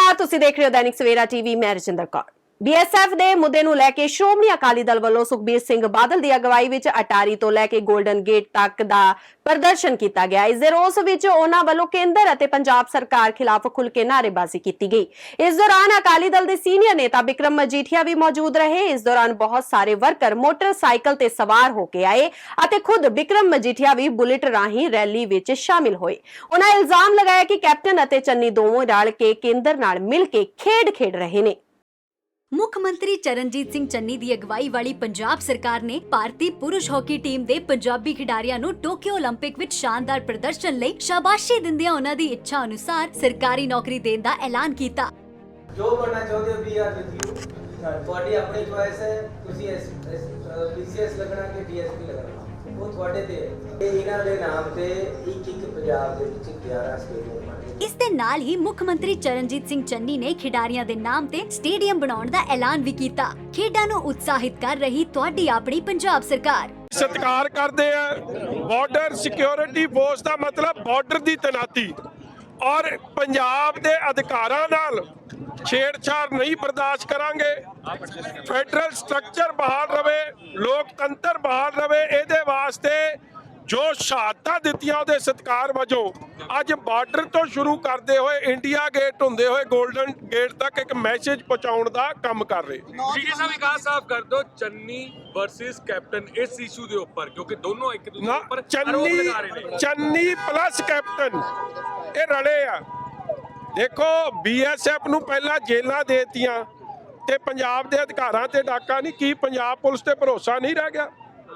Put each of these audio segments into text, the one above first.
नमस्कार, तुसी देख रहे हो दैनिक सवेरा टीवी। मैं रजिंदर कौर। बीएसएफ ਦੇ ਮੁੱਦੇ ਨੂੰ ਲੈ ਕੇ ਸ਼੍ਰੋਮਣੀ ਅਕਾਲੀ ਦਲ ਵੱਲੋਂ ਸੁਖਬੀਰ ਸਿੰਘ ਬਾਦਲ ਦੀ ਅਗਵਾਈ ਵਿੱਚ ਅਟਾਰੀ ਤੋਂ ਲੈ ਕੇ ਗੋਲਡਨ ਗੇਟ ਤੱਕ ਦਾ ਪ੍ਰਦਰਸ਼ਨ ਕੀਤਾ ਗਿਆ। ਇਸ ਦੇ ਰੋਸ ਵਿੱਚ ਉਹਨਾਂ ਵੱਲੋਂ ਕੇਂਦਰ ਅਤੇ ਪੰਜਾਬ ਸਰਕਾਰ ਖਿਲਾਫ ਖੁੱਲ੍ਹ ਕੇ ਨਾਅਰੇਬਾਜ਼ੀ ਕੀਤੀ ਗਈ। ਇਸ ਦੌਰਾਨ ਅਕਾਲੀ ਦਲ ਦੇ ਸੀਨੀਅਰ ਨੇਤਾ ਬਿਕਰਮ ਮਜੀਠੀਆ ਵੀ ਮੌਜੂਦ ਰਹੇ। ਇਸ ਦੌਰਾਨ ਬਹੁਤ ਸਾਰੇ ਵਰਕਰ ਮੋਟਰਸਾਈਕਲ ਤੇ ਸਵਾਰ ਹੋ ਕੇ ਆਏ ਅਤੇ ਖੁਦ ਬਿਕਰਮ ਮਜੀਠੀਆ ਵੀ ਬੁਲਟ ਰਾਹੀਂ ਰੈਲੀ ਵਿੱਚ ਸ਼ਾਮਿਲ ਹੋਏ। ਉਹਨਾਂ ਇਲਜ਼ਾਮ ਲਗਾਇਆ ਕਿ ਕੈਪਟਨ ਅਤੇ ਚੰਨੀ ਦੋਵੇਂ ਰਲ ਕੇ ਕੇਂਦਰ ਨਾਲ ਮਿਲ ਕੇ ਖੇਡ ਰਹੇ ਨੇ। ਮੁੱਖ ਮੰਤਰੀ ਚਰਨਜੀਤ ਸਿੰਘ ਚੰਨੀ ਦੀ ਅਗਵਾਈ ਵਾਲੀ ਪੰਜਾਬ ਸਰਕਾਰ ਨੇ ਭਾਰਤੀ ਪੁਰਸ਼ ਹਾਕੀ ਟੀਮ ਦੇ ਪੰਜਾਬੀ ਖਿਡਾਰੀਆਂ ਨੂੰ ਟੋਕੀਓ 올림픽 ਵਿੱਚ ਸ਼ਾਨਦਾਰ ਪ੍ਰਦਰਸ਼ਨ ਲਈ ਸ਼ਾਬਾਸ਼ੀ ਦਿੰਦਿਆਂ ਉਹਨਾਂ ਦੀ ਇੱਛਾ ਅਨੁਸਾਰ ਸਰਕਾਰੀ ਨੌਕਰੀ ਦੇਣ ਦਾ ਐਲਾਨ ਕੀਤਾ। ਜੋ ਬਣਨਾ ਚਾਹੁੰਦੇ ਹੋ ਵੀ ਆਰ ਵਿਦ ਯੂ, ਤੁਹਾਡੀ ਆਪਣੀ ਚੁਆਇਸ ਹੈ। ਤੁਸੀਂ ਪੀਸੀਐਸ ਲੱਗਣਾ ਕਿ ਡੀਐਸਪੀ ਲੱਗਣਾ, ਉਹ ਤੁਹਾਡੇ ਤੇ ਹੈ। ਇਹਨਾਂ ਦੇ ਨਾਮ ਤੇ ਇੱਕ ਪੰਜਾਬ ਦੇ ਵਿੱਚ 11 ਸਟੇਡੀਅਮ ਬਣੇ। ਇਸ ਦੇ ਨਾਲ ਹੀ ਮੁੱਖ ਮੰਤਰੀ ਚਰਨਜੀਤ ਸਿੰਘ ਚੰਨੀ ਨੇ ਖਿਡਾਰੀਆਂ ਦੇ ਨਾਮ ਤੇ ਸਟੇਡੀਅਮ ਬਣਾਉਣ ਦਾ ਐਲਾਨ ਵੀ ਕੀਤਾ। ਖੇਡਾਂ ਨੂੰ ਉਤਸ਼ਾਹਿਤ ਕਰ ਰਹੀ ਤੁਹਾਡੀ ਆਪਣੀ ਪੰਜਾਬ ਸਰਕਾਰ। ਸਤਿਕਾਰ ਕਰਦੇ ਆ ਬਾਰਡਰ ਸਿਕਿਉਰਿਟੀ ਫੋਰਸ ਦਾ ਮਤਲਬ ਬਾਰਡਰ ਦੀ ਤੈਨਾਤੀ ਔਰ ਪੰਜਾਬ ਦੇ ਅਧਿਕਾਰਾਂ ਨਾਲ ਛੇੜਛਾੜ ਨਹੀਂ ਬਰਦਾਸ਼ਤ ਕਰਾਂਗੇ। ਫੈਡਰਲ ਸਟਰਕਚਰ ਬਹਾਲ ਰਵੇ, ਲੋਕਤੰਤਰ ਬਹਾਲ ਰਵੇ। ਇਹਦੇ ਵਾਸਤੇ ਜੋ ਸ਼ਹਾਦਤਾਂ ਦਿੱਤੀਆਂ ਉਹਦੇ ਸਤਿਕਾਰ ਵਜੋਂ ਅੱਜ ਬਾਰਡਰ ਤੋਂ ਸ਼ੁਰੂ ਕਰਦੇ ਹੋਏ ਇੰਡੀਆ ਗੇਟ ਹੁੰਦੇ ਹੋਏ ਗੋਲਡਨ ਗੇਟ ਤੱਕ ਇੱਕ ਮੈਸੇਜ ਪਹੁੰਚਾਉਣ ਦਾ ਕੰਮ ਕਰ ਰਹੇ। सीडी साहब एक बात साफ कर दो, चन्नी वर्सेस कैप्टन इस इशू के ऊपर, क्योंकि दोनों एक दूसरे ਨਾ पर आरोप लगा रहे हैं। ਚੰਨੀ ਪਲੱਸ ਕੈਪਟਨ ਇਹ ਰਲੇ ਆ। ਦੇਖੋ ਬੀਐਸਐਫ ਨੂੰ ਪਹਿਲਾਂ ਜੇਲਾਂ ਦੇਤੀਆਂ ਤੇ ਪੰਜਾਬ ਦੇ ਅਧਿਕਾਰਾਂ ਤੇ ਡਾਕਾ ਨਹੀਂ। ਕੀ ਪੰਜਾਬ ਪੁਲਿਸ ਤੇ ਭਰੋਸਾ ਨਹੀਂ ਰਹਿ ਗਿਆ?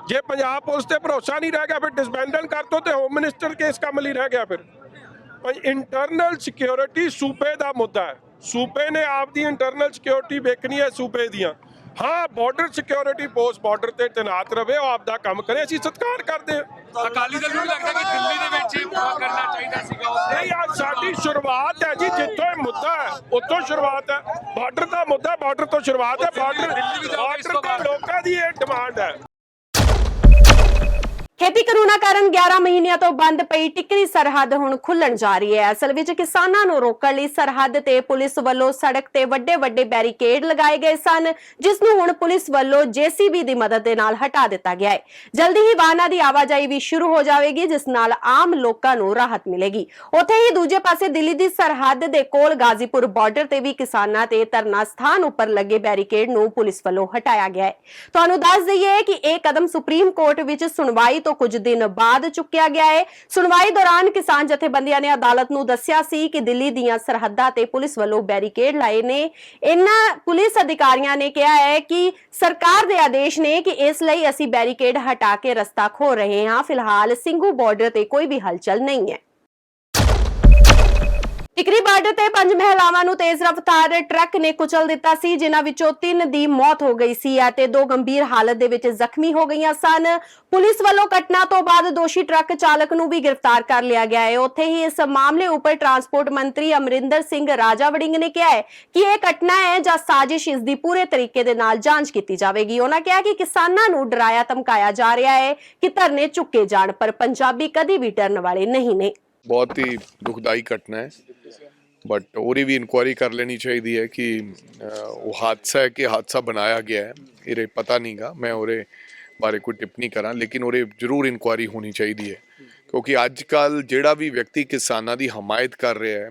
ਜੇ ਪੰਜਾਬ ਪੁਲਿਸ ਤੇ ਭਰੋਸਾ ਨਹੀਂ ਰਹਿ ਗਿਆ ਫਿਰ ਡਿਸਬੈਂਡਨ ਕਰ ਦੋ ਤੇ ਹੋਮ ਮਿਨਿਸਟਰ ਕਿਸ ਕੰਮ ਲਈ ਰਹਿ ਗਿਆ? ਫਿਰ ਇੰਟਰਨਲ ਸਿਕਿਉਰਿਟੀ ਸੂਬੇ ਦਾ ਮੁੱਦਾ ਹੈ। ਸੂਬੇ ਨੇ ਆਪਦੀ ਇੰਟਰਨਲ ਸਿਕਿਉਰਿਟੀ ਵੇਖਣੀ ਹੈ ਸੂਬੇ ਦੀਆਂ। ਹਾਂ, ਬਾਰਡਰ ਸਿਕਿਉਰਿਟੀ ਫੋਰਸ ਬਾਰਡਰ ਤੇ ਤੈਨਾਤ ਰਵੇ, ਉਹ ਆਪਦਾ ਕੰਮ ਕਰੇ, ਅਸੀਂ ਸਤਿਕਾਰ ਕਰਦੇ ਹਾਂ। ਅਕਾਲੀ ਦਲ ਨੂੰ ਲੱਗਦਾ ਕਿ ਦਿੱਲੀ ਦੇ ਵਿੱਚ ਹੀ ਕਰਨਾ ਚਾਹੀਦਾ ਸੀਗਾ ਉਸ ਨਹੀਂ, ਅੱਜ ਸਾਡੀ ਸ਼ੁਰੂਆਤ ਹੈ ਜੀ, ਜਿੱਥੋਂ ਇਹ ਮੁੱਦਾ ਹੈ ਉੱਥੋਂ ਸ਼ੁਰੂਆਤ ਹੈ। ਬਾਰਡਰ ਦਾ ਮੁੱਦਾ ਬਾਰਡਰ ਤੋਂ ਸ਼ੁਰੂਆਤ ਹੈ। ਬਾਰਡਰ ਤੇ ਲੋਕਾਂ ਦੀ ਇਹ ਡਿਮਾਂਡ ਹੈ। ਖੇਤੀ ਕਰੋਨਾ ਕਾਰਨ 11 ਮਹੀਨਿਆਂ ਤੋਂ ਬੰਦ ਪਈ ਟਿੱਕਰੀ ਸਰਹੱਦ ਹੁਣ ਖੁੱਲਣ ਜਾ ਰਹੀ ਹੈ। ਅਸਲ ਵਿੱਚ ਕਿਸਾਨਾਂ ਨੂੰ ਰੋਕਣ ਲਈ ਸਰਹੱਦ ਤੇ ਪੁਲਿਸ ਵੱਲੋਂ ਸੜਕ ਤੇ ਵੱਡੇ ਬੈਰੀਕੇਡ ਲਗਾਏ ਗਏ ਸਨ, ਜਿਸ ਨੂੰ ਹੁਣ ਪੁਲਿਸ ਵੱਲੋਂ ਜੀਸੀਬੀ ਦੀ ਮਦਦ ਦੇ ਨਾਲ ਹਟਾ ਦਿੱਤਾ ਗਿਆ ਹੈ। ਜਲਦੀ ਹੀ ਵਾਹਨਾਂ ਦੀ ਆਵਾਜਾਈ ਵੀ ਸ਼ੁਰੂ ਹੋ ਜਾਵੇਗੀ, ਜਿਸ ਨਾਲ ਆਮ ਲੋਕਾਂ ਨੂੰ ਰਾਹਤ ਮਿਲੇਗੀ। ਉੱਥੇ ਹੀ ਦੂਜੇ ਪਾਸੇ ਦਿੱਲੀ ਦੀ ਸਰਹੱਦ ਦੇ ਕੋਲ ਗਾਜ਼ੀਪੁਰ ਬਾਰਡਰ ਤੇ ਵੀ ਕਿਸਾਨਾਂ ਤੇ ਧਰਨਾ ਸਥਾਨ ਉੱਪਰ ਲੱਗੇ ਬੈਰੀਕੇਡ ਨੂੰ ਪੁਲਿਸ ਵੱਲੋਂ ਹਟਾਇਆ ਗਿਆ ਹੈ। ਤੁਹਾਨੂੰ ਦੱਸ ਦਈਏ ਕਿ ਇਹ ਕਦਮ ਸੁਪਰੀਮ ਕੋਰਟ ਵਿੱਚ ਸੁਣਵਾਈ ਤੋਂ ਕੁਝ ਦਿਨ ਬਾਅਦ ਚੁੱਕਿਆ ਗਿਆ ਹੈ। ਸੁਣਵਾਈ ਦੌਰਾਨ ਕਿਸਾਨ ਜਥੇਬੰਦੀਆਂ ਨੇ ਅਦਾਲਤ ਨੂੰ ਦੱਸਿਆ ਸੀ ਕਿ ਦਿੱਲੀ ਦੀਆਂ ਸਰਹੱਦਾਂ ਤੇ ਪੁਲਿਸ ਵੱਲੋਂ ਬੈਰੀਕੇਡ ਲਾਏ ਨੇ। ਇਹਨਾਂ ਪੁਲਿਸ ਅਧਿਕਾਰੀਆਂ ਨੇ ਕਿਹਾ ਹੈ ਕਿ ਸਰਕਾਰ ਦੇ ਆਦੇਸ਼ ਨੇ ਕਿ ਇਸ ਲਈ ਅਸੀਂ ਬੈਰੀਕੇਡ ਹਟਾ ਕੇ ਰਸਤਾ ਖੋਲ ਰਹੇ ਹਾਂ। ਫਿਲਹਾਲ ਸਿੰਘੂ ਬਾਰਡਰ ਤੇ ਕੋਈ ਵੀ ਹਲਚਲ ਨਹੀਂ ਹੈ। ਟਿਕਰੀ ਬਾਰਡਰ ਤੇ 5 ਮਹਿਲਾਵਾਂ ਨੂੰ ਤੇਜ਼ ਰਫ਼ਤਾਰ ਟਰੱਕ ਨੇ ਕੁਚਲ ਦਿੱਤਾ ਸੀ, ਜਿਨ੍ਹਾਂ ਵਿੱਚੋਂ 3 ਦੀ ਮੌਤ ਹੋ ਗਈ ਸੀ ਅਤੇ 2 ਗੰਭੀਰ ਹਾਲਤ ਦੇ ਵਿੱਚ ਜ਼ਖਮੀ ਹੋ ਗਈਆਂ ਸਨ। ਪੁਲਿਸ ਵੱਲੋਂ ਘਟਨਾ ਤੋਂ ਬਾਅਦ ਦੋਸ਼ੀ ਟਰੱਕ ਚਾਲਕ ਨੂੰ ਵੀ ਗ੍ਰਿਫਤਾਰ ਕਰ ਲਿਆ ਗਿਆ ਹੈ। ਉੱਥੇ ਹੀ ਇਸ ਮਾਮਲੇ ਉੱਪਰ ਟਰਾਂਸਪੋਰਟ ਮੰਤਰੀ ਅਮਰਿੰਦਰ ਸਿੰਘ ਰਾਜਾ ਵੜਿੰਗ ਨੇ ਕਿਹਾ ਹੈ ਕਿ ਇਹ ਘਟਨਾ ਹੈ ਜਾਂ ਸਾਜ਼ਿਸ਼, ਇਸ ਦੀ ਪੂਰੇ ਤਰੀਕੇ ਦੇ ਨਾਲ ਜਾਂਚ ਕੀਤੀ ਜਾਵੇਗੀ। ਉਹਨਾਂ ਕਿਹਾ ਕਿ ਕਿਸਾਨਾਂ ਨੂੰ ਡਰਾਇਆ ਧਮਕਾਇਆ ਜਾ ਰਿਹਾ ਹੈ ਕਿ ਧਰਨੇ ਚੁੱਕੇ ਜਾਣ, ਪਰ ਪੰਜਾਬੀ ਕਦੀ ਵੀ ਡਰਨ ਵਾਲੇ ਨਹੀਂ ਨੇ। बहुत ही दुखदाई घटना है, बट और भी इंक्वायरी कर लेनी चाहिए कि वो हादसा है कि हादसा बनाया गया है, ये पता नहीं गा। मैं और बारे कोई टिप्पणी करा, लेकिन और जरूर इंक्वायरी होनी चाहिए है, क्योंकि अजकल जिहड़ा भी व्यक्ति किसानां दी हमायत कर रहा है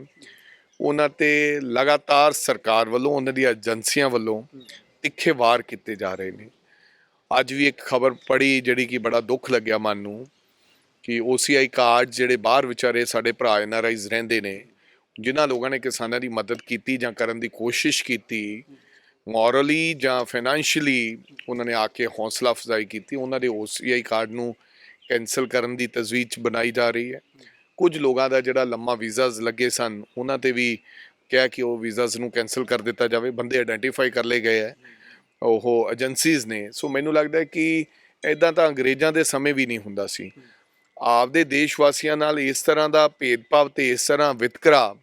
उन्हां ते लगातार सरकार वालों उन्हां दी एजेंसियां वालों तिखे वार किए जा रहे हैं। अज भी एक खबर पढ़ी जिहड़ी कि बड़ा दुख लग्या मन नूं कि OCI कार्ड ਜਿਹੜੇ ਬਾਹਰ ਵਿਚਾਰੇ ਸਾਡੇ ਭਰਾ NRIs ਰਹਿੰਦੇ ਨੇ, ਜਿਨ੍ਹਾਂ ਲੋਕਾਂ ਨੇ ਕਿਸਾਨਾਂ ਦੀ ਮਦਦ ਕੀਤੀ ਜਾਂ ਕਰਨ ਦੀ ਕੋਸ਼ਿਸ਼ ਕੀਤੀ, ਮੋਰਲੀ ਜਾਂ ਫਾਈਨੈਂਸ਼ੀਅਲੀ ਉਹਨਾਂ ਨੇ ਆ ਕੇ ਹੌਸਲਾ ਅਫਜ਼ਾਈ ਕੀਤੀ, ਉਹਨਾਂ ਦੇ OCI ਕਾਰਡ ਨੂੰ ਕੈਂਸਲ ਕਰਨ ਦੀ ਤਜਵੀਜ਼ ਬਣਾਈ ਜਾ ਰਹੀ ਹੈ। ਕੁਝ ਲੋਕਾਂ ਦਾ ਜਿਹੜਾ ਲੰਮਾ ਵੀਜ਼ਾਸ ਲੱਗੇ ਸਨ ਉਹਨਾਂ ਤੇ ਵੀ ਕਿਹਾ ਕਿ ਉਹ ਵੀਜ਼ਾਸ ਨੂੰ ਕੈਂਸਲ ਕਰ ਦਿੱਤਾ ਜਾਵੇ। ਬੰਦੇ ਆਇਡੈਂਟੀਫਾਈ ਕਰ ਲਏ ਗਏ ਹੈ ਉਹ ਏਜੰਸੀਜ਼ ਨੇ। ਸੋ ਮੈਨੂੰ ਲੱਗਦਾ ਕਿ ਇੱਦਾਂ ਤਾਂ ਅੰਗਰੇਜ਼ਾਂ ਦੇ ਸਮੇਂ ਵੀ ਨਹੀਂ ਹੁੰਦਾ ਸੀ। ਆਪਦੇ ਦੇਸ਼ ਵਾਸੀਆਂ ਨਾਲ ਇਸ ਤਰ੍ਹਾਂ ਦਾ ਭੇਦਭਾਵ ਤੇ ਇਸ ਤਰ੍ਹਾਂ ਵਿਤਕਰਾ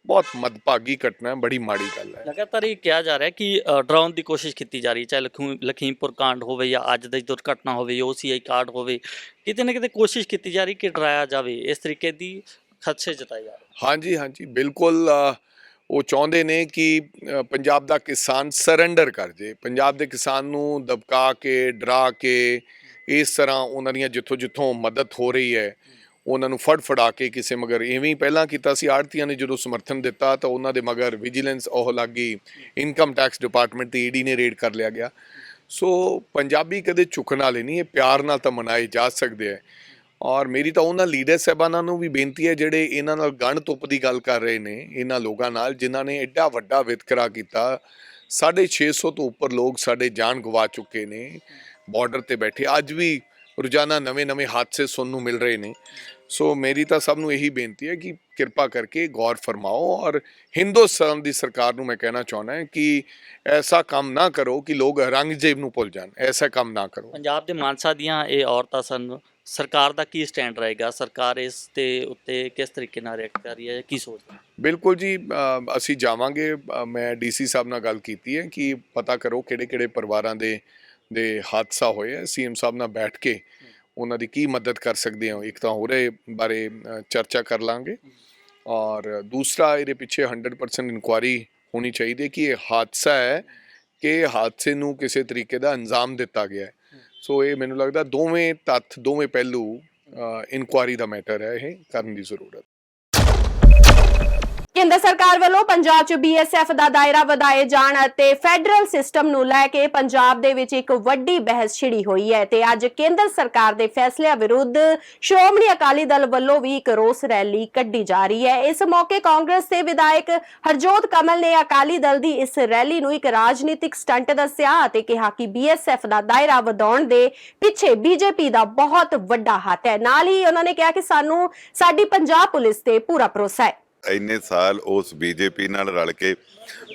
ਬਹੁਤ ਮਦਭਾਗੀ ਘਟਨਾ ਹੈ, ਬੜੀ ਮਾੜੀ ਗੱਲ ਹੈ। ਲਗਾਤਾਰ ਇਹ ਕਿਹਾ ਜਾ ਰਿਹਾ ਕਿ ਡਰਾਉਣ ਦੀ ਕੋਸ਼ਿਸ਼ ਕੀਤੀ ਜਾ ਰਹੀ, ਚਾਹੇ ਲਖੀਮਪੁਰ ਕਾਂਡ ਹੋਵੇ ਜਾਂ ਅੱਜ ਦੀ ਦੁਰਘਟਨਾ ਹੋਵੇ, OCI ਕਾਰਡ ਹੋਵੇ, ਕਿਤੇ ਨਾ ਕਿਤੇ ਕੋਸ਼ਿਸ਼ ਕੀਤੀ ਜਾ ਰਹੀ ਕਿ ਡਰਾਇਆ ਜਾਵੇ, ਇਸ ਤਰੀਕੇ ਦੀ ਖਦਸ਼ੇ ਜਤਾਏ ਜਾ ਰਹੇ। ਹਾਂਜੀ ਬਿਲਕੁਲ। ਉਹ ਚਾਹੁੰਦੇ ਨੇ ਕਿ ਪੰਜਾਬ ਦਾ ਕਿਸਾਨ ਸਰੈਂਡਰ ਕਰ ਜੇ, ਪੰਜਾਬ ਦੇ ਕਿਸਾਨ ਨੂੰ ਦਬਕਾ ਕੇ ਡਰਾ ਕੇ ਇਸ ਤਰ੍ਹਾਂ ਉਹਨਾਂ ਦੀਆਂ ਜਿੱਥੋਂ ਮਦਦ ਹੋ ਰਹੀ ਹੈ ਉਹਨਾਂ ਨੂੰ ਫੜਾ ਕੇ ਕਿਸੇ ਮਗਰ ਇਵੇਂ ਹੀ ਪਹਿਲਾਂ ਕੀਤਾ ਸੀ। ਆੜਤੀਆਂ ਨੇ ਜਦੋਂ ਸਮਰਥਨ ਦਿੱਤਾ ਤਾਂ ਉਹਨਾਂ ਦੇ ਮਗਰ ਵਿਜੀਲੈਂਸ ਉਹ ਲੱਗ ਗਈ, ਇਨਕਮ ਟੈਕਸ ਡਿਪਾਰਟਮੈਂਟ ਦੀ ਈਡੀ ਨੇ ਰੇਡ ਕਰ ਲਿਆ ਗਿਆ। ਸੋ ਪੰਜਾਬੀ ਕਦੇ ਝੁਕਣ ਵਾਲੇ ਨਹੀਂ, ਇਹ ਪਿਆਰ ਨਾਲ ਤਾਂ ਮਨਾਏ ਜਾ ਸਕਦੇ ਹੈ। ਔਰ ਮੇਰੀ ਤਾਂ ਉਹਨਾਂ ਲੀਡਰ ਸਾਹਿਬਾਨਾਂ ਨੂੰ ਵੀ ਬੇਨਤੀ ਹੈ ਜਿਹੜੇ ਇਹਨਾਂ ਨਾਲ ਗਣ ਤੁੱਪ ਦੀ ਗੱਲ ਕਰ ਰਹੇ ਨੇ, ਇਹਨਾਂ ਲੋਕਾਂ ਨਾਲ ਜਿਨ੍ਹਾਂ ਨੇ ਐਡਾ ਵੱਡਾ ਵਿਤਕਰਾ ਕੀਤਾ। 650 ਤੋਂ ਉੱਪਰ ਲੋਕ ਸਾਡੇ ਜਾਨ ਗਵਾ ਚੁੱਕੇ ਨੇ ਬਾਰਡਰ ਤੇ ਬੈਠੇ, ਅੱਜ ਵੀ ਰੋਜ਼ਾਨਾ ਨਵੇਂ ਹਾਦਸੇ ਸੁਣਨ ਨੂੰ ਮਿਲ ਰਹੇ ਨੇ। ਸੋ ਮੇਰੀ ਤਾਂ ਸਭ ਨੂੰ ਇਹੀ ਬੇਨਤੀ ਹੈ ਕਿ ਕਿਰਪਾ ਕਰਕੇ ਗੌਰ ਫਰਮਾਓ ਔਰ ਹਿੰਦੁਸਤਾਨ ਦੀ ਸਰਕਾਰ ਨੂੰ ਮੈਂ ਕਹਿਣਾ ਚਾਹੁੰਦਾ ਹੈ ਕਿ ਐਸਾ ਕੰਮ ਨਾ ਕਰੋ ਕਿ ਲੋਕ ਔਰੰਗਜ਼ੇਬ ਨੂੰ ਭੁੱਲ ਜਾਣ, ਐਸਾ ਕੰਮ ਨਾ ਕਰੋ। ਪੰਜਾਬ ਦੇ ਮਾਨਸਾ ਦੀਆਂ ਇਹ ਔਰਤਾਂ ਸਨ, ਸਰਕਾਰ ਦਾ ਕੀ ਸਟੈਂਡ ਰਹੇਗਾ? ਸਰਕਾਰ ਇਸ ਦੇ ਉੱਤੇ ਕਿਸ ਤਰੀਕੇ ਨਾਲ ਰਿਐਕਟ ਕਰ ਰਹੀ ਹੈ, ਕੀ ਸੋਚਦੀ ਹੈ? ਬਿਲਕੁਲ ਜੀ, ਅਸੀਂ ਜਾਵਾਂਗੇ। ਮੈਂ ਡੀਸੀ ਸਾਹਿਬ ਨਾਲ ਗੱਲ ਕੀਤੀ ਹੈ ਕਿ ਪਤਾ ਕਰੋ ਕਿਹੜੇ ਪਰਿਵਾਰਾਂ ਦੇ ਹਾਦਸਾ ਹੋਏ ਹੈ। ਸੀਐਮ ਸਾਹਿਬ ਨਾਲ ਬੈਠ ਕੇ ਉਹਨਾਂ ਦੀ ਕੀ ਮਦਦ ਕਰ ਸਕਦੇ ਹਾਂ, ਇੱਕ ਤਾਂ ਉਹਦੇ ਬਾਰੇ ਚਰਚਾ ਕਰ ਲਾਂਗੇ ਔਰ ਦੂਸਰਾ ਇਹਦੇ ਪਿੱਛੇ 100% ਇਨਕੁਆਇਰੀ ਹੋਣੀ ਚਾਹੀਦੀ ਹੈ ਕਿ ਇਹ ਹਾਦਸਾ ਹੈ ਕਿ ਹਾਦਸੇ ਨੂੰ ਕਿਸੇ ਤਰੀਕੇ ਦਾ ਅੰਜਾਮ ਦਿੱਤਾ ਗਿਆ ਹੈ। ਸੋ ਇਹ ਮੈਨੂੰ ਲੱਗਦਾ ਦੋਵੇਂ ਤੱਥ, ਦੋਵੇਂ ਪਹਿਲੂ ਇਨਕੁਆਇਰੀ ਦਾ ਮੈਟਰ ਹੈ, ਇਹ ਕਰਨ ਦੀ ਜ਼ਰੂਰਤ। ਕੇਂਦਰ ਸਰਕਾਰ ਵੱਲੋਂ ਪੰਜਾਬ 'ਚ BSF ਦਾ ਦਾਇਰਾ ਵਧਾਏ ਜਾਣ ਅਤੇ ਫੈਡਰਲ ਸਿਸਟਮ ਨੂੰ ਲੈ ਕੇ ਪੰਜਾਬ ਦੇ ਵਿੱਚ ਇੱਕ ਵੱਡੀ ਬਹਿਸ ਛਿੜੀ ਹੋਈ ਹੈ ਤੇ ਅੱਜ ਕੇਂਦਰ ਸਰਕਾਰ ਦੇ ਫੈਸਲਿਆਂ ਵਿਰੁੱਧ ਸ਼੍ਰੋਮਣੀ ਅਕਾਲੀ ਦਲ ਵੱਲੋਂ ਵੀ ਇੱਕ ਰੋਸ ਰੈਲੀ ਕੱਢੀ ਜਾ ਰਹੀ ਹੈ। ਇਸ ਮੌਕੇ ਕਾਂਗਰਸ ਦੇ ਵਿਧਾਇਕ ਹਰਜੋਤ ਕਮਲ ਨੇ ਅਕਾਲੀ ਦਲ ਦੀ ਇਸ ਰੈਲੀ ਨੂੰ ਇੱਕ ਰਾਜਨੀਤਿਕ ਸਟੰਟ ਦੱਸਿਆ ਅਤੇ ਕਿਹਾ ਕਿ BSF ਦਾ ਦਾਇਰਾ ਵਧਾਉਣ ਦੇ ਪਿੱਛੇ BJP ਦਾ ਬਹੁਤ ਵੱਡਾ ਹੱਥ ਹੈ। ਨਾਲ ਹੀ ਉਹਨਾਂ ਨੇ ਕਿਹਾ ਕਿ ਸਾਨੂੰ ਸਾਡੀ ਪੰਜਾਬ ਪੁਲਿਸ ਤੇ ਪੂਰਾ ਭਰੋਸਾ ਹੈ। ਇੰਨੇ ਸਾਲ ਉਸ ਬੀਜੇਪੀ ਨਾਲ ਰਲ ਕੇ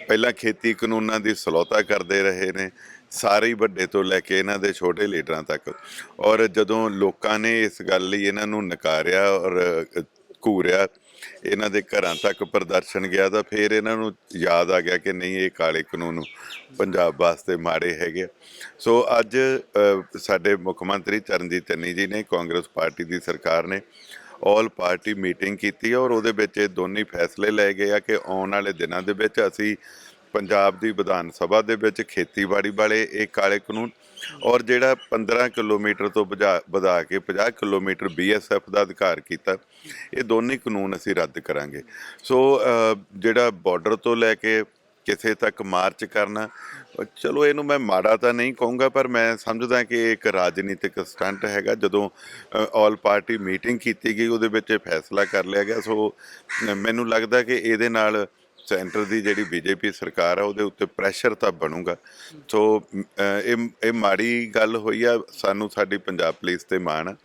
ਪਹਿਲਾਂ ਖੇਤੀ ਕਾਨੂੰਨਾਂ ਦੀ ਸਲੌਤਾ ਕਰਦੇ ਰਹੇ ਨੇ, ਸਾਰੇ ਹੀ ਵੱਡੇ ਤੋਂ ਲੈ ਕੇ ਇਹਨਾਂ ਦੇ ਛੋਟੇ ਲੀਡਰਾਂ ਤੱਕ। ਔਰ ਜਦੋਂ ਲੋਕਾਂ ਨੇ ਇਸ ਗੱਲ ਲਈ ਇਹਨਾਂ ਨੂੰ ਨਕਾਰਿਆ ਔਰ ਘੂਰਿਆ, ਇਹਨਾਂ ਦੇ ਘਰਾਂ ਤੱਕ ਪ੍ਰਦਰਸ਼ਨ ਗਿਆ, ਤਾਂ ਫਿਰ ਇਹਨਾਂ ਨੂੰ ਯਾਦ ਆ ਗਿਆ ਕਿ ਨਹੀਂ, ਇਹ ਕਾਲੇ ਕਾਨੂੰਨ ਪੰਜਾਬ ਵਾਸਤੇ ਮਾੜੇ ਹੈਗੇ। ਸੋ ਅੱਜ ਸਾਡੇ ਮੁੱਖ ਮੰਤਰੀ ਚਰਨਜੀਤ ਚੰਨੀ ਜੀ ਨੇ, ਕਾਂਗਰਸ ਪਾਰਟੀ ਦੀ ਸਰਕਾਰ ਨੇ ਆਲ ਪਾਰਟੀ ਮੀਟਿੰਗ ਕੀਤੀ ਔਰ ਉਹਦੇ ਵਿੱਚ ਇਹ ਦੋਨੇ ਫੈਸਲੇ ਲਏ ਗਏ ਆ ਕਿ ਆਉਣ ਵਾਲੇ ਦਿਨਾਂ ਦੇ ਵਿੱਚ ਅਸੀਂ ਪੰਜਾਬ ਦੀ ਵਿਧਾਨ ਸਭਾ ਦੇ ਵਿੱਚ ਖੇਤੀਬਾੜੀ ਵਾਲੇ ਇਹ ਕਾਲੇ ਕਾਨੂੰਨ ਔਰ ਜਿਹੜਾ 15 ਕਿਲੋਮੀਟਰ ਤੋਂ ਵਧਾ ਕੇ 50 ਕਿਲੋਮੀਟਰ BSF ਦਾ ਅਧਿਕਾਰ ਕੀਤਾ, ਇਹ ਦੋਨੇ ਕਾਨੂੰਨ ਅਸੀਂ ਰੱਦ ਕਰਾਂਗੇ। ਸੋ ਜਿਹੜਾ ਬਾਰਡਰ ਤੋਂ ਲੈ ਕੇ ਕਿਸੇ ਤੱਕ ਮਾਰਚ ਕਰਨਾ, ਚਲੋ ਇਹਨੂੰ ਮੈਂ ਮਾੜਾ ਤਾਂ ਨਹੀਂ ਕਹੂੰਗਾ, ਪਰ ਮੈਂ ਸਮਝਦਾ ਕਿ ਇਹ ਇੱਕ ਰਾਜਨੀਤਿਕ ਸਟੰਟ ਹੈਗਾ। ਜਦੋਂ ਆਲ ਪਾਰਟੀ ਮੀਟਿੰਗ ਕੀਤੀ ਗਈ ਉਹਦੇ ਵਿੱਚ ਫੈਸਲਾ ਕਰ ਲਿਆ ਗਿਆ। ਸੋ ਮੈਨੂੰ ਲੱਗਦਾ ਕਿ ਇਹਦੇ ਨਾਲ ਸੈਂਟਰ ਦੀ ਜਿਹੜੀ BJP ਸਰਕਾਰ ਆ ਉਹਦੇ ਉੱਤੇ ਪ੍ਰੈਸ਼ਰ ਤਾਂ ਬਣੂਗਾ। ਸੋ ਇਹ ਮਾੜੀ ਗੱਲ ਹੋਈ ਆ। ਸਾਨੂੰ ਸਾਡੀ ਪੰਜਾਬ ਪੁਲਿਸ ਤੇ ਮਾਣ ਆ।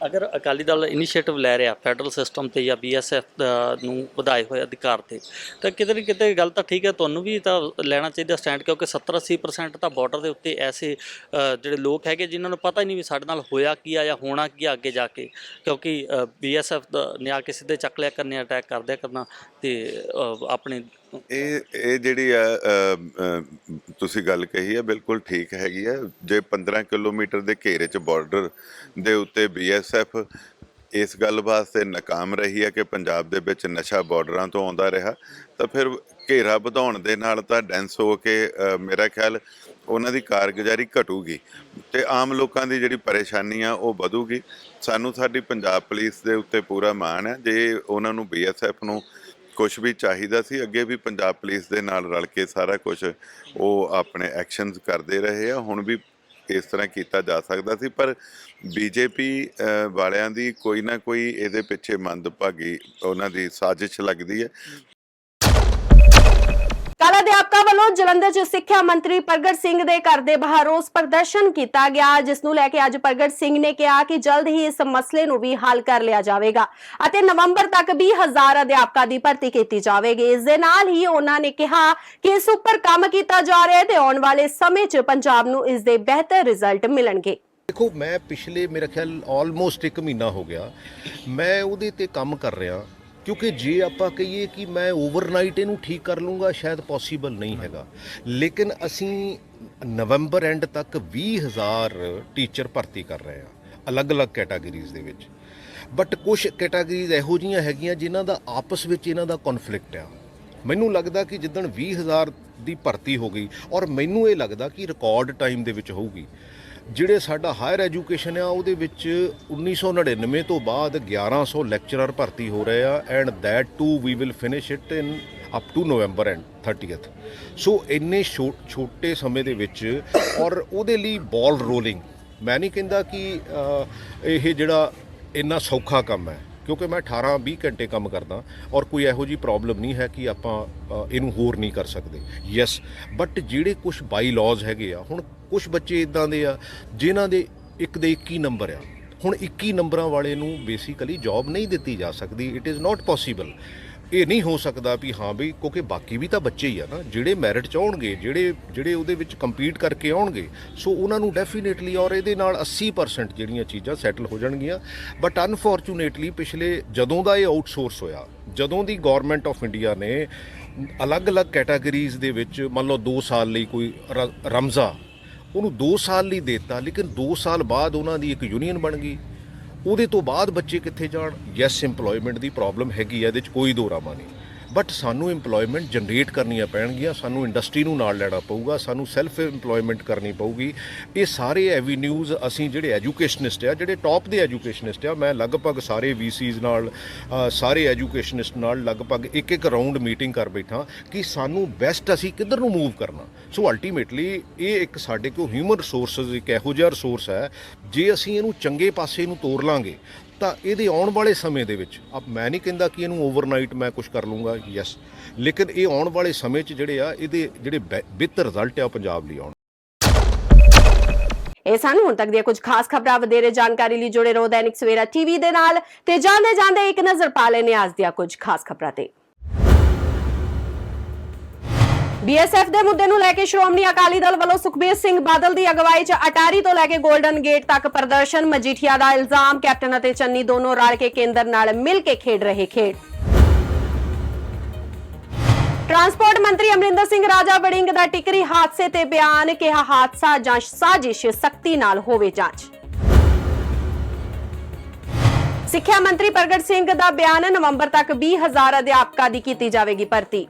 ਅਗਰ ਅਕਾਲੀ ਦਲ ਇਨੀਸ਼ੀਏਟਿਵ ਲੈ ਰਿਹਾ ਫੈਡਰਲ ਸਿਸਟਮ ਤੇ ਜਾਂ BSF ਨੂੰ ਵਧਾਏ ਹੋਏ ਅਧਿਕਾਰ ਤੇ, ਤਾਂ ਕਿਤੇ ਨਾ ਕਿਤੇ ਗੱਲ ਤਾਂ ਠੀਕ ਹੈ, ਤੁਹਾਨੂੰ ਵੀ ਤਾਂ ਲੈਣਾ ਚਾਹੀਦਾ ਸਟੈਂਡ, ਕਿਉਂਕਿ 70-80% ਤਾਂ ਬਾਰਡਰ ਦੇ ਉੱਤੇ ਐਸੇ ਜਿਹੜੇ ਲੋਕ ਹੈਗੇ ਜਿਨ੍ਹਾਂ ਨੂੰ ਪਤਾ ਹੀ ਨਹੀਂ ਵੀ ਸਾਡੇ ਨਾਲ ਹੋਇਆ ਕੀ ਆ ਜਾਂ ਹੋਣਾ ਕੀ ਆ ਅੱਗੇ ਜਾ ਕੇ, ਕਿਉਂਕਿ BSF ਨੇ ਆ ਕੇ ਸਿੱਧੇ ਚੱਕ ਲਿਆ ਕਰਨੇ, ਅਟੈਕ ਕਰਦਿਆ ਕਰਨਾ ਤੇ ਆਪਣੇ ਇਹ ਜਿਹੜੀ ਆ ਤੁਸੀਂ ਗੱਲ ਕਹੀ ਹੈ ਬਿਲਕੁਲ ਠੀਕ ਹੈਗੀ ਆ। ਜੇ 15 ਕਿਲੋਮੀਟਰ ਦੇ ਘੇਰੇ 'ਚ ਬਾਰਡਰ ਦੇ ਉੱਤੇ BSF ਇਸ ਗੱਲ ਵਾਸਤੇ ਨਾਕਾਮ ਰਹੀ ਹੈ ਕਿ ਪੰਜਾਬ ਦੇ ਵਿੱਚ ਨਸ਼ਾ ਬਾਰਡਰਾਂ ਤੋਂ ਆਉਂਦਾ ਰਿਹਾ, ਤਾਂ ਫਿਰ ਘੇਰਾ ਵਧਾਉਣ ਦੇ ਨਾਲ ਤਾਂ ਡੈਂਸ ਹੋ ਕੇ ਮੇਰਾ ਖਿਆਲ ਉਹਨਾਂ ਦੀ ਕਾਰਗੁਜ਼ਾਰੀ ਘਟੂਗੀ ਤੇ ਆਮ ਲੋਕਾਂ ਦੀ ਜਿਹੜੀ ਪਰੇਸ਼ਾਨੀ ਆ ਉਹ ਵਧੂਗੀ। ਸਾਨੂੰ ਸਾਡੀ ਪੰਜਾਬ ਪੁਲਿਸ ਦੇ ਉੱਤੇ ਪੂਰਾ ਮਾਣ ਹੈ। ਜੇ ਉਹਨਾਂ ਨੂੰ BSF ਨੂੰ ਕੁਛ ਵੀ ਚਾਹੀਦਾ ਸੀ, ਅੱਗੇ ਵੀ ਪੰਜਾਬ ਪੁਲਿਸ ਦੇ ਨਾਲ ਰਲ ਕੇ ਸਾਰਾ ਕੁਛ ਉਹ ਆਪਣੇ ਐਕਸ਼ਨਸ ਕਰਦੇ ਰਹੇ ਆ, ਹੁਣ ਵੀ ਇਸ ਤਰ੍ਹਾਂ ਕੀਤਾ ਜਾ ਸਕਦਾ ਸੀ। ਪਰ BJP ਵਾਲਿਆਂ ਦੀ ਕੋਈ ਨਾ ਕੋਈ ਇਹਦੇ ਪਿੱਛੇ ਮੰਦਭਾਗੀ ਉਹਨਾਂ ਦੀ ਸਾਜ਼ਿਸ਼ ਲੱਗਦੀ ਹੈ। ਕੱਲ੍ਹ ਅਧਿਆਪਕਾਂ ਵੱਲੋਂ ਜਲੰਧਰ 'ਚ ਸਿੱਖਿਆ ਮੰਤਰੀ ਪ੍ਰਗਟ ਸਿੰਘ ਦੇ ਘਰ ਦੇ ਬਾਹਰ ਰੋਸ ਪ੍ਰਦਰਸ਼ਨ ਕੀਤਾ ਗਿਆ, ਜਿਸ ਨੂੰ ਲੈ ਕੇ ਅੱਜ ਪ੍ਰਗਟ ਸਿੰਘ ਨੇ ਕਿਹਾ ਕਿ ਜਲਦ ਹੀ ਇਸ ਮਸਲੇ ਨੂੰ ਵੀ ਹੱਲ ਕਰ ਲਿਆ ਜਾਵੇਗਾ ਅਤੇ ਨਵੰਬਰ ਤੱਕ 20,000 ਅਧਿਆਪਕਾਂ ਦੀ ਭਰਤੀ ਕੀਤੀ ਜਾਵੇਗੀ। ਇਸ ਦੇ ਨਾਲ ਹੀ ਉਹਨਾਂ ਨੇ ਕਿਹਾ ਕਿ ਇਸ ਉੱਪਰ ਕੰਮ ਕੀਤਾ ਜਾ ਰਿਹਾ ਹੈ ਤੇ ਆਉਣ ਵਾਲੇ ਸਮੇਂ 'ਚ ਪੰਜਾਬ ਨੂੰ ਇਸ ਦੇ ਬਿਹਤਰ ਰਿਜ਼ਲਟ ਮਿਲਣਗੇ। ਦੇਖੋ, ਮੈਂ ਪਿਛਲੇ ਮੇਰਾ ਖਿਆਲ ਆਲਮੋਸਟ 1 ਮਹੀਨਾ ਹੋ ਗਿਆ ਮੈਂ ਉਹਦੇ ਤੇ ਕੰਮ ਕਰ ਰਿਹਾ, ਕਿਉਂਕਿ ਜੇ ਆਪਾਂ ਕਹੀਏ ਕਿ ਮੈਂ ਓਵਰਨਾਈਟ ਇਹਨੂੰ ਠੀਕ ਕਰ ਲੂੰਗਾ ਸ਼ਾਇਦ ਪੋਸੀਬਲ ਨਹੀਂ ਹੈਗਾ, ਲੇਕਿਨ ਅਸੀਂ ਨਵੰਬਰ ਐਂਡ ਤੱਕ 20,000 ਟੀਚਰ ਭਰਤੀ ਕਰ ਰਹੇ ਹਾਂ ਅਲੱਗ-ਅਲੱਗ ਕੈਟਾਗਰੀਜ਼ ਦੇ ਵਿੱਚ। ਬਟ ਕੁਝ ਕੈਟਾਗਰੀਜ਼ ਇਹੋ ਜਿਹੀਆਂ ਹੈਗੀਆਂ ਜਿਨ੍ਹਾਂ ਦਾ ਆਪਸ ਵਿੱਚ ਇਹਨਾਂ ਦਾ ਕਨਫਲਿਕਟ ਆ, ਮੈਨੂੰ ਲੱਗਦਾ ਕਿ ਜਿੱਦਣ 20,000 ਦੀ ਭਰਤੀ ਹੋ ਗਈ, ਔਰ ਮੈਨੂੰ ਇਹ ਲੱਗਦਾ ਕਿ ਰਿਕਾਰਡ ਟਾਈਮ ਦੇ ਵਿੱਚ ਹੋਊਗੀ। ਜਿਹੜੇ ਸਾਡਾ ਹਾਇਰ ਐਜੂਕੇਸ਼ਨ ਆ ਉਹਦੇ ਵਿੱਚ 1999 ਤੋਂ ਬਾਅਦ 1100 ਲੈਕਚਰਰ ਭਰਤੀ ਹੋ ਰਹੇ ਆ, and that too we will finish it in up to November and 30th। So ਇੰਨੇ ਛੋਟੇ ਸਮੇਂ ਦੇ ਵਿੱਚ, ਔਰ ਉਹਦੇ ਲਈ ਬਾਲ ਰੋਲਿੰਗ, ਮੈਂ ਨਹੀਂ ਕਹਿੰਦਾ ਕਿ ਇਹ ਜਿਹੜਾ ਇੰਨਾ ਸੌਖਾ ਕੰਮ ਹੈ, ਕਿਉਂਕਿ ਮੈਂ 18-20 ਘੰਟੇ ਕੰਮ ਕਰਦਾ ਔਰ ਕੋਈ ਇਹੋ ਜਿਹੀ ਪ੍ਰੋਬਲਮ ਨਹੀਂ ਹੈ ਕਿ ਆਪਾਂ ਇਹਨੂੰ ਹੋਰ ਨਹੀਂ ਕਰ ਸਕਦੇ। ਯੈਸ, ਬਟ ਜਿਹੜੇ ਕੁਝ ਬਾਈ ਲਾਜ਼ ਹੈਗੇ ਆ, ਹੁਣ ਕੁਝ ਬੱਚੇ ਇਦਾਂ ਦੇ ਆ ਜਿਨ੍ਹਾਂ ਦੇ ਇੱਕ ਦੇ 21 ਨੰਬਰ ਆ, ਹੁਣ 21 ਨੰਬਰਾਂ ਵਾਲੇ ਨੂੰ ਬੇਸਿਕਲੀ ਜੌਬ ਨਹੀਂ ਦਿੱਤੀ ਜਾ ਸਕਦੀ। It is not possible. ਇਹ ਨਹੀਂ ਹੋ ਸਕਦਾ ਵੀ ਹਾਂ ਵੀ, ਕਿਉਂਕਿ ਬਾਕੀ ਵੀ ਤਾਂ ਬੱਚੇ ਹੀ ਆ ਨਾ ਜਿਹੜੇ ਮੈਰਿਟ 'ਚ ਆਉਣਗੇ, ਜਿਹੜੇ ਉਹਦੇ ਵਿੱਚ ਕੰਪੀਟ ਕਰਕੇ ਆਉਣਗੇ, ਸੋ ਉਹਨਾਂ ਨੂੰ ਡੈਫੀਨੇਟਲੀ, ਔਰ ਇਹਦੇ ਨਾਲ 80% ਜਿਹੜੀਆਂ ਚੀਜ਼ਾਂ ਸੈਟਲ ਹੋ ਜਾਣਗੀਆਂ। ਬਟ ਅਨਫੋਰਚੂਨੇਟਲੀ ਪਿਛਲੇ ਜਦੋਂ ਦਾ ਇਹ ਆਊਟਸੋਰਸ ਹੋਇਆ, ਜਦੋਂ ਦੀ ਗੌਰਮੈਂਟ ਆਫ ਇੰਡੀਆ ਨੇ ਅਲੱਗ-ਅਲੱਗ ਕੈਟਾਗਰੀਜ਼ ਦੇ ਵਿੱਚ ਮੰਨ ਲਓ 2 ਸਾਲ ਲਈ ਕੋਈ ਰਮਜ਼ਾ ਉਹਨੂੰ 2 ਸਾਲ ਲਈ ਦੇਤਾ, ਲੇਕਿਨ 2 ਸਾਲ ਬਾਅਦ ਉਹਨਾਂ ਦੀ ਇੱਕ ਯੂਨੀਅਨ ਬਣ ਗਈ। ਉਹਦੇ ਤੋਂ ਬਾਅਦ ਬੱਚੇ ਕਿੱਥੇ ਜਾਣ? ਯੈਸ, ਇੰਪਲੋਇਮੈਂਟ ਦੀ ਪ੍ਰੋਬਲਮ ਹੈਗੀ ਹੈ, ਇਹਦੇ 'ਚ ਕੋਈ ਦੋ ਰਾਮਾ ਨਹੀਂ, ਬਟ ਸਾਨੂੰ ਇੰਪਲੋਇਮੈਂਟ ਜਨਰੇਟ ਕਰਨੀਆਂ ਪੈਣਗੀਆਂ, ਸਾਨੂੰ ਇੰਡਸਟਰੀ ਨੂੰ ਨਾਲ ਲੈਣਾ ਪਊਗਾ, ਸਾਨੂੰ ਸੈਲਫ ਇੰਪਲੋਇਮੈਂਟ ਕਰਨੀ ਪਊਗੀ। ਇਹ ਸਾਰੇ ਐਵੀਨਿਊਜ਼ ਅਸੀਂ ਜਿਹੜੇ ਐਜੂਕੇਸ਼ਨਿਸਟ ਆ, ਜਿਹੜੇ ਟੌਪ ਦੇ ਐਜੂਕੇਸ਼ਨਿਸਟ ਆ, ਮੈਂ ਲਗਭਗ ਸਾਰੇ VCs ਨਾਲ, ਸਾਰੇ ਐਜੂਕੇਸ਼ਨਿਸਟ ਨਾਲ ਲਗਭਗ ਇੱਕ ਰਾਊਂਡ ਮੀਟਿੰਗ ਕਰ ਬੈਠਾ ਕਿ ਸਾਨੂੰ ਬੈਸਟ ਅਸੀਂ ਕਿੱਧਰ ਨੂੰ ਮੂਵ ਕਰਨਾ। ਸੋ ਅਲਟੀਮੇਟਲੀ ਇਹ ਇੱਕ ਸਾਡੇ ਕੋਲ ਹਿਊਮਨ ਰਿਸੋਰਸਿਸ ਇੱਕ ਇਹੋ ਜਿਹਾ ਰਿਸੋਰਸ ਹੈ, ਜੇ ਅਸੀਂ ਇਹਨੂੰ ਚੰਗੇ ਪਾਸੇ ਨੂੰ ਤੋਰ ਲਾਂਗੇ ਤਾਂ ਇਹਦੇ ਆਉਣ ਵਾਲੇ ਸਮੇਂ ਦੇ ਵਿੱਚ, ਮੈਂ ਨਹੀਂ ਕਹਿੰਦਾ ਕਿ ਇਹਨੂੰ ਓਵਰਨਾਈਟ ਮੈਂ ਕੁਝ ਕਰ ਲੂੰਗਾ, ਯੈਸ, ਲੇਕਿਨ ਇਹ ਆਉਣ ਵਾਲੇ ਸਮੇਂ 'ਚ ਜਿਹੜੇ ਆ ਇਹਦੇ ਜਿਹੜੇ ਬਿਹਤਰ ਰਿਜ਼ਲਟ ਆ ਪੰਜਾਬ ਲਈ ਆਉਣ। ਇਹ ਸਨ ਹੁਣ ਤੱਕ ਦੀਆਂ ਕੁਝ ਖਾਸ ਖਬਰਾਂ। ਵਧੇਰੇ ਜਾਣਕਾਰੀ ਲਈ ਜੁੜੇ ਰਹੋ ਦੈਨਿਕ ਸਵੇਰਾ TV ਦੇ ਨਾਲ ਤੇ ਜਾਂਦੇ ਇੱਕ ਨਜ਼ਰ ਪਾ ਲੈਣੇ ਅੱਜ ਦੀਆਂ ਕੁਝ ਖਾਸ ਖਬਰਾਂ ਤੇ। BSF ਦੇ ਮੁੱਦੇ ਨੂੰ ਲੈ ਕੇ ਸ਼੍ਰੋਮਣੀ ਅਕਾਲੀ ਦਲ ਵੱਲੋਂ ਸੁਖਬੀਰ ਸਿੰਘ ਬਾਦਲ ਦੀ ਅਗਵਾਈ 'ਚ ਅਟਾਰੀ ਤੋਂ ਲੈ ਕੇ ਗੋਲਡਨ ਗੇਟ ਤੱਕ ਪ੍ਰਦਰਸ਼ਨ। ਮਜੀਠੀਆ ਦਾ ਇਲਜ਼ਾਮ, ਕੈਪਟਨ ਅਤੇ ਚੰਨੀ ਦੋਨੋਂ ਰਲ ਕੇ ਕੇਂਦਰ ਨਾਲ ਮਿਲ ਕੇ ਖੇਡ ਰਹੇ ਖੇਡ। ਟਰਾਂਸਪੋਰਟ ਮੰਤਰੀ ਅਮਰਿੰਦਰ ਸਿੰਘ ਰਾਜਾ ਵੜਿੰਗ ਦਾ ਟਿਕਰੀ ਹਾਦਸੇ ਤੇ ਬਿਆਨ, ਕਿਹਾ ਹਾਦਸਾ ਜਾਂ ਸਾਜ਼ਿਸ਼, ਸਖਤੀ ਨਾਲ ਹੋਵੇ ਜਾਂਚ। ਸਿੱਖਿਆ ਮੰਤਰੀ ਪ੍ਰਗਟ ਸਿੰਘ ਦਾ ਬਿਆਨ, ਨਵੰਬਰ ਤੱਕ 20,000 ਅਧਿਆਪਕਾਂ ਦੀ ਕੀਤੀ ਜਾਵੇਗੀ ਭਰਤੀ।